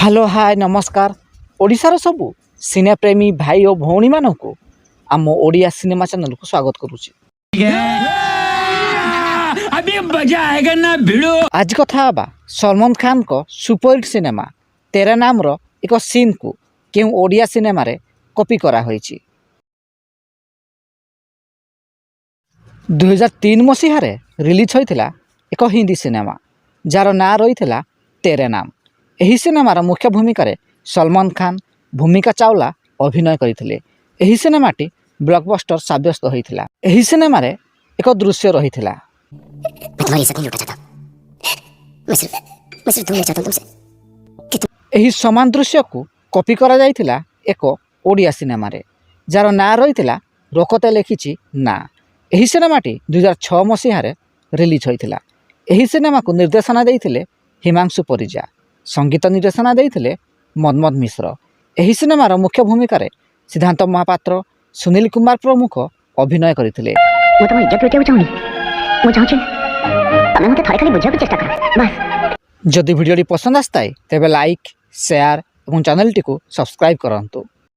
Hello hi नमस्कार ओडिशार सबू सिनेप्रेमी भाई और भौणी मानक आम ओडिया सिनेमा चैनल को स्वागत करुच्ची। अभी मजा आएगा ना भिड़ो। आज कथा बा सलमान खान को सुपरहिट सिनेमा तेरे नाम रो एक सीन को क्यों ओडिया सिनेमा रे कॉपी करा होईची। 2003 मसीह रिलीज होइथिला एक हिंदी सिनेमा जार ना रही तेरे नाम। एही सिनेमार मुख्य भूमिका सलमान खान भूमिका चावला अभिनय करथिले। एही सिनेमाटी ब्लॉकबस्टर साब्यस्त होइथिला। एही सिनेमा रे एक दृश्य रहिथिला। एही समान दृश्य को कॉपी करा जाइथिला एक ओडिया सिनेमा रे जार ना रहिथिला रोकते लेखिची ना। एही सिनेमाटी 2006 मसीह रिलीज होइथिला। एही सिनेमा को निर्देशना देइथिले हिमांशु परिजा, संगीत निर्देशना देइथिले मदमद मिश्र। एही सिनेमार मुख्य भूमिका सिद्धांत महापात्र, सुनील कुमार प्रमुख अभिनय करथिले। जदि भिडियोटी पसंद आसताए तेबे लाइक शेयर और चैनल टी को सब्सक्राइब करंतु।